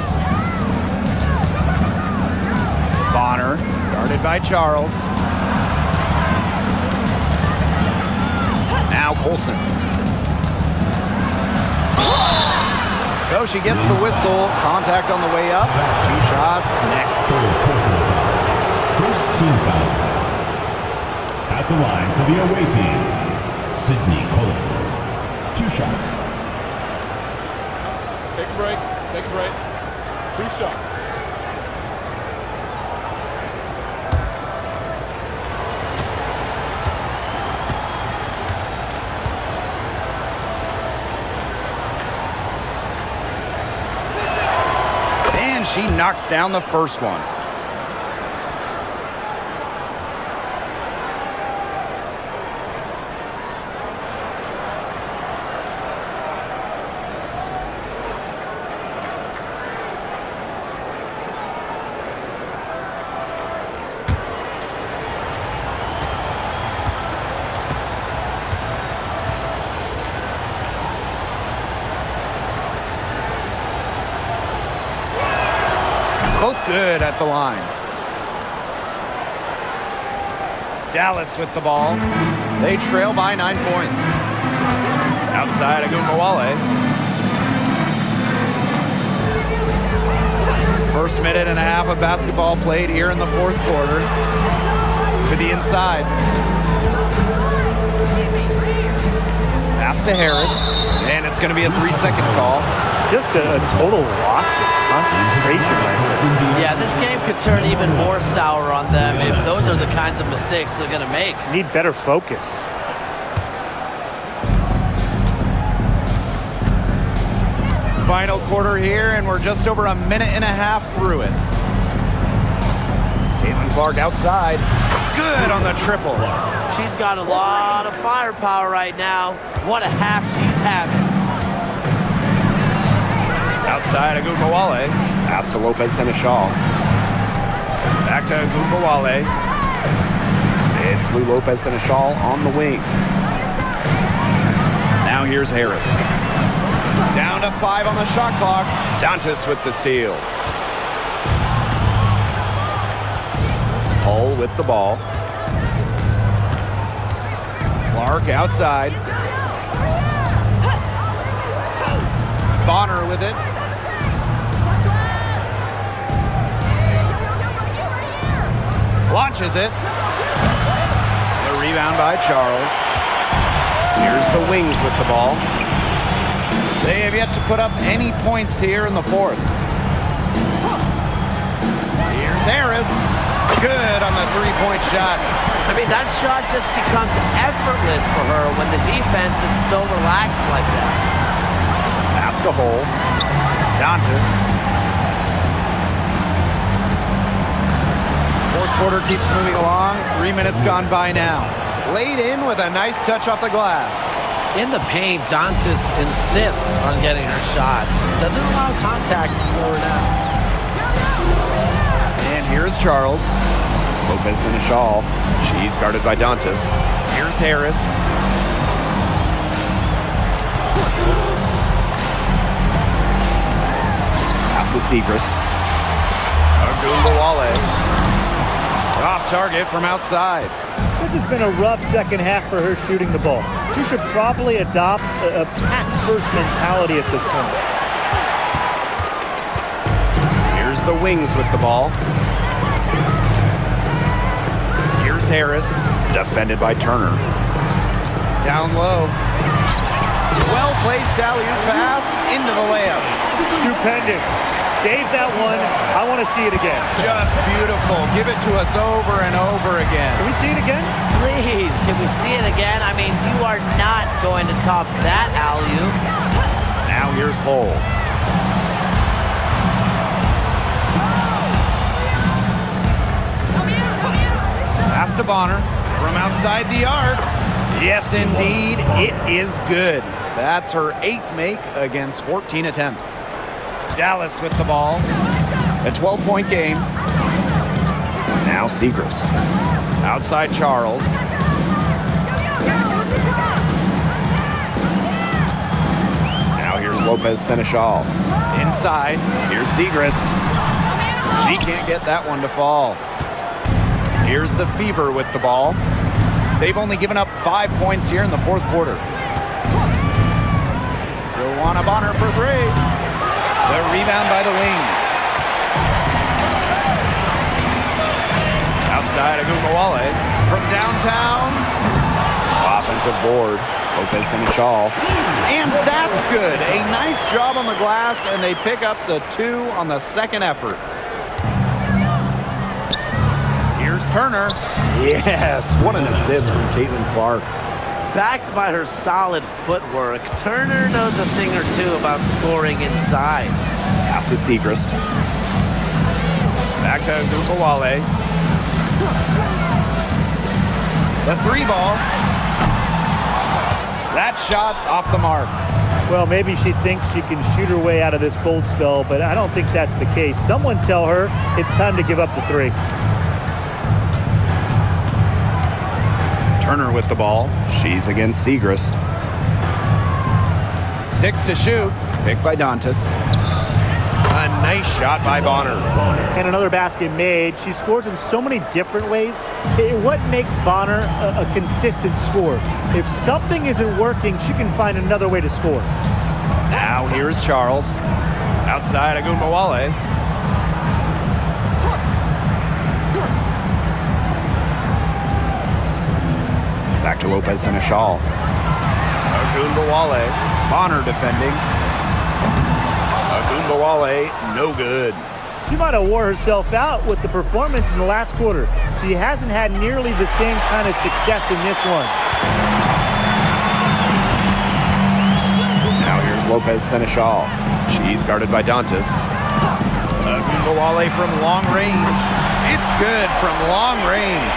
Bonner, guarded by Charles. Now Colson. So she gets the whistle. Contact on the way up. 2 shots next. First team foul. At the line for the away team, Sydney Colson. 2 shots. Take a break. Take a break. 2 shots. She knocks down the first one. Good at the line. Dallas with the ball. They trail by 9 points. Outside Agumbawale. First minute and a half of basketball played here in the fourth quarter. To the inside. Pass to Harris. And it's going to be a 3-second call. Just a total loss of concentration right there. Yeah, this game could turn even more sour on them if those are the kinds of mistakes they're going to make. Need better focus. Final quarter here, and we're just over a minute and a half through it. Caitlin Clark outside. Good on the triple. She's got a lot of firepower right now. What a half she's having. Outside Agumbawale. Pass to Lopez Seneschal. Back to Agumbawale. It's Lou Lopez Seneschal on the wing. Now here's Harris. Down to 5 on the shot clock. Dantas with the steal. Hull with the ball. Clark outside. Bonner with it. Launches it. The rebound by Charles. Here's the Wings with the ball. They have yet to put up any points here in the fourth. Here's Harris. Good on the three-point shot. I mean, that shot just becomes effortless for her when the defense is so relaxed like that. Pass to Hull. Dantas. Fourth quarter keeps moving along. 3 minutes gone by now. Laid in with a nice touch off the glass. In the paint, Dantas insists on getting her shots. Doesn't allow contact to slow her down. And here's Charles. Lopez in a shawl. She's guarded by Dantas. Here's Harris. Pass to Segrist. Agumbawale. Off target from outside. This has been a rough second half for her shooting the ball. She should probably adopt a pass-first mentality at this point. Here's the Wings with the ball. Here's Harris, defended by Turner. Down low. Well-placed alley-oop pass into the layup. Stupendous. Save that one. I want to see it again. Just beautiful. Give it to us over and over again. Can we see it again? Please, can we see it again? I mean, you are not going to top that alley-oop. Now here's Hull. Pass to Bonner from outside the arc. Yes, indeed, it is good. That's her 8th make against 14 attempts. Dallas with the ball. A 12-point game. Now Segrist. Outside Charles. Now here's Lopez Seneschal. Inside. Here's Segrist. She can't get that one to fall. Here's the Fever with the ball. They've only given up 5 points here in the fourth quarter. Joanna Bonner for 3. The rebound by the Wings. Outside Agumbawale from downtown. Offensive board. Lopez Seneschal. And that's good. A nice job on the glass, and they pick up the 2 on the second effort. Here's Turner. Yes, what an assist from CaitlinClark. Backed by her solid footwork, Turner knows a thing or two about scoring inside. Pass to Segrist. Back to Agumbawale. The 3-ball. That shot off the mark. Well, maybe she thinks she can shoot her way out of this cold spell, but I don't think that's the case. Someone tell her it's time to give up the 3. Turner with the ball. She's against Segrist. 6 to shoot. Picked by Dantas. A nice shot by Bonner. And another basket made. She scores in so many different ways. What makes Bonner a consistent scorer? If something isn't working, she can find another way to score. Now here's Charles. Outside Agumbawale. Back to Lopez Seneschal. Agumbawale. Bonner defending. Agumbawale, no good. She might have wore herself out with the performance in the last quarter. She hasn't had nearly the same kind of success in this one. Now here's Lopez Seneschal. She's guarded by Dantas. Agumbawale from long range. It's good from long range.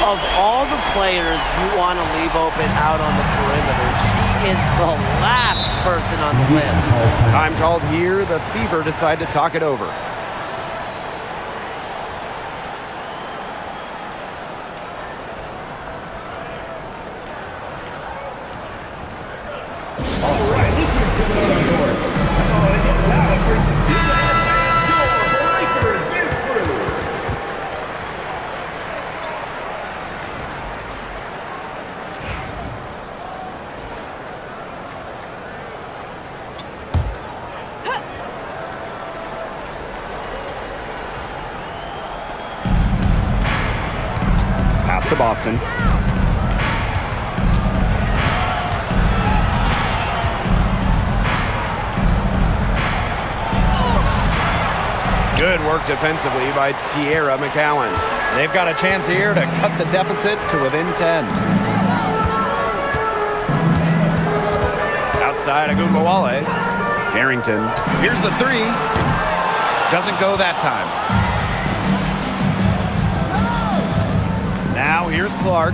Of all the players you want to leave open out on the perimeter, she is the last person on the list. Time called here. The Fever decide to talk it over. All right, this is Boston. Good work defensively by Tierra McCowan. They've got a chance here to cut the deficit to within 10. Outside Agumbawale. Harrington. Here's the three. Doesn't go that time. Now here's Clark.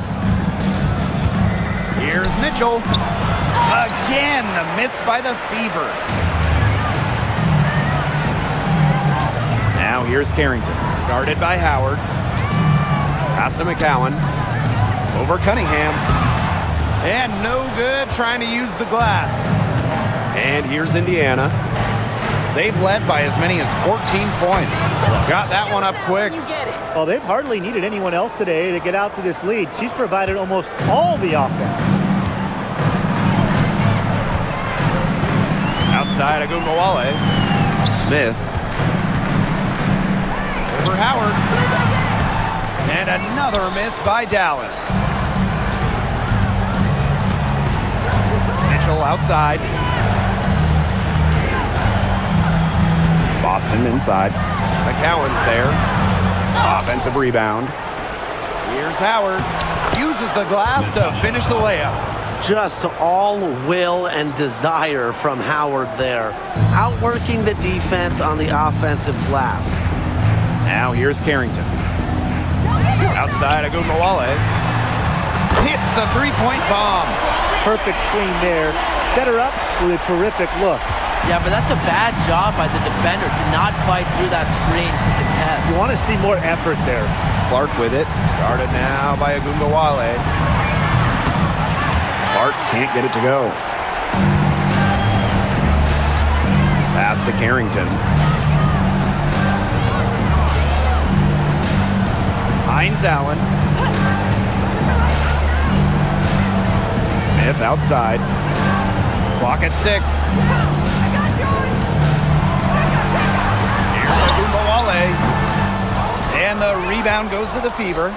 Here's Mitchell. Again, the miss by the Fever. Now here's Carrington. Guarded by Howard. Pass to McCowan. Over Cunningham. And no good trying to use the glass. And here's Indiana. They've led by as many as 14 points. Got that one up quick. Well, they've hardly needed anyone else today to get out to this lead. She's provided almost all the offense. Outside Agumbawale. Smith. Over Howard. And another miss by Dallas. Mitchell outside. Boston inside. McCowan's there. Offensive rebound. Here's Howard. Uses the glass to finish the layup. Just all will and desire from Howard there. Outworking the defense on the offensive glass. Now here's Carrington. Outside Agumbawale. Hits the three-point bomb. Perfect screen there. Set her up with a terrific look. Yeah, but that's a bad job by the defender to not fight through that screen to contest. You want to see more effort there. Clark with it. Guarded now by Agumbawale. Clark can't get it to go. Pass to Carrington. Hines Allen. Smith outside. Clock at 6. Here's Agumbawale. And the rebound goes to the Fever.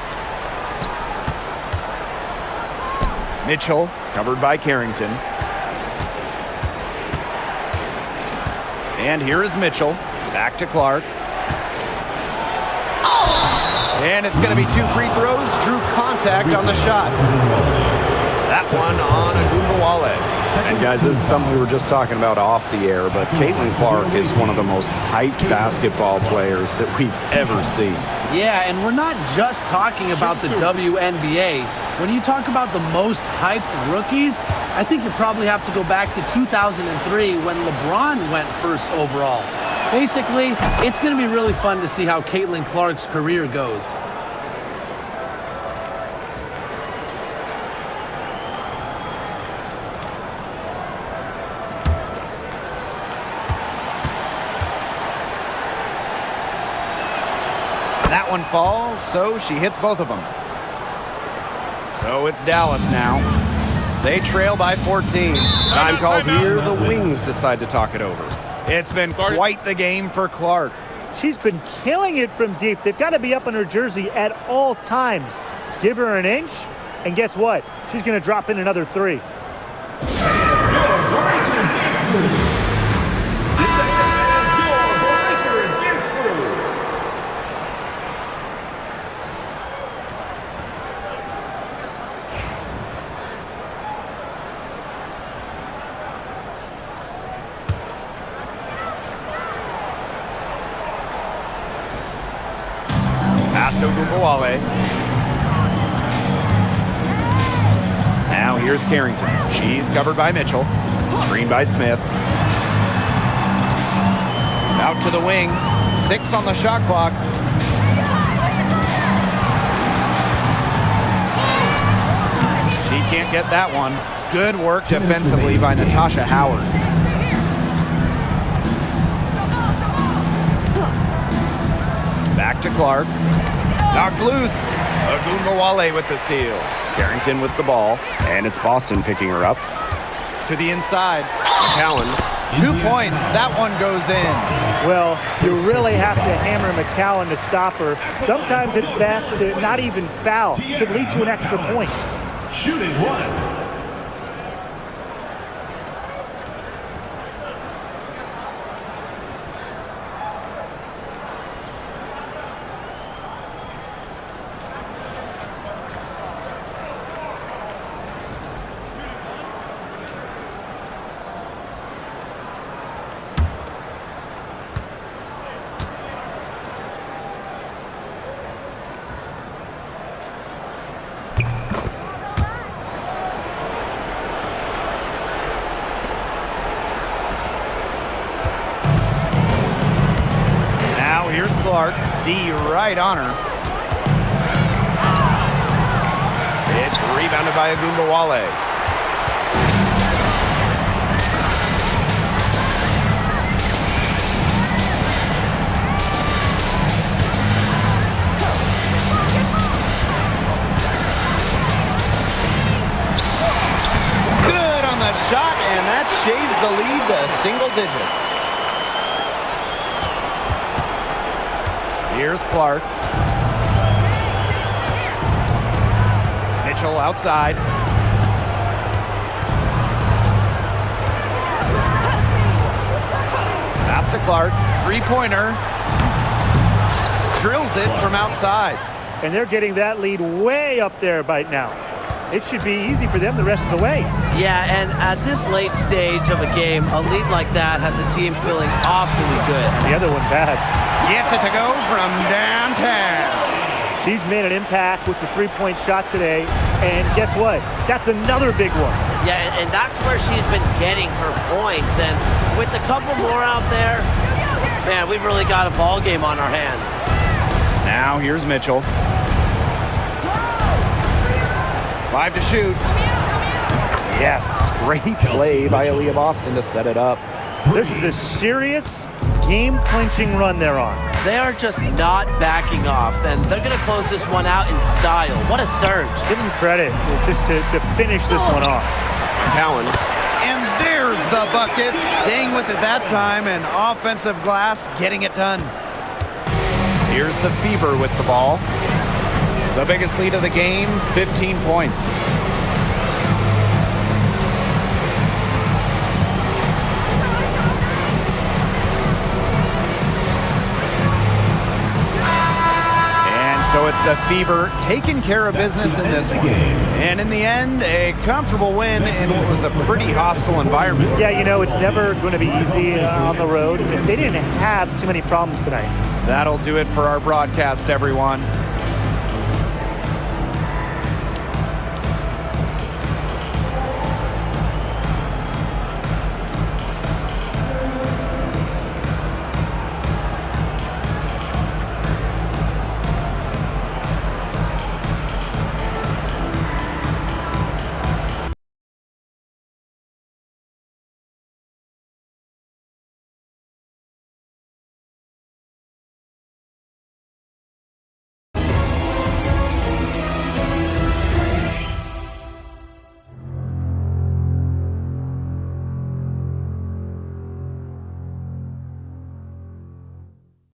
Mitchell. Covered by Carrington. And here is Mitchell. Back to Clark. And it's going to be 2 free throws. Drew contact on the shot. That one on Agumbawale. And guys, this is something we were just talking about off the air, but Caitlin Clark is one of the most hyped basketball players that we've ever seen. Yeah, and we're not just talking about the WNBA. When you talk about the most hyped rookies, I think you probably have to go back to 2003 when LeBron went first overall. Basically, it's going to be really fun to see how Caitlin Clark's career goes. That one falls, so she hits both of them. So it's Dallas now. They trail by 14. Time called here. The Wings decide to talk it over. It's been quite the game for Clark. She's been killing it from deep. They've got to be up on her jersey at all times. Give her an inch, and guess what? She's going to drop in another 3. Agumbawale. Now here's Carrington. She's covered by Mitchell. Screen by Smith. Out to the wing. 6 on the shot clock. She can't get that one. Good work defensively by Natasha Howard. Back to Clark. Knocked loose. Agumbawale with the steal. Carrington with the ball, and it's Boston picking her up. To the inside. McCowan 2 points. That one goes in. Well, you really have to hammer McCowan to stop her. Sometimes it's best to not even foul. It could lead to an extra point. Shooting one. Here's Clark, D right on her. It's rebounded by Agumbawale. Good on the shot, and that shaves the lead to single digits. Here's Clark. Mitchell outside. Pass to Clark. Three-pointer. Drills it from outside. And they're getting that lead way up there right now. It should be easy for them the rest of the way. Yeah, and at this late stage of a game, a lead like that has a team feeling awfully good. The other one bad. Gets it to go from downtown. She's made an impact with the three-point shot today. And guess what? That's another big one. Yeah, and that's where she's been getting her points. And with a couple more out there, man, we've really got a ball game on our hands. Now here's Mitchell. 5 to shoot. Yes, great play by Aaliyah Boston to set it up. This is a serious game-clinching run they're on. They are just not backing off, and they're going to close this one out in style. What a surge. Give them credit just to finish this one off. Cowan. And there's the bucket. Staying with it that time, and offensive glass getting it done. Here's the Fever with the ball. The biggest lead of the game, 15 points. So it's the Fever taking care of business in this one. And in the end, a comfortable win in what was a pretty hostile environment. Yeah, you know, it's never going to be easy on the road. They didn't have too many problems tonight. That'll do it for our broadcast, everyone.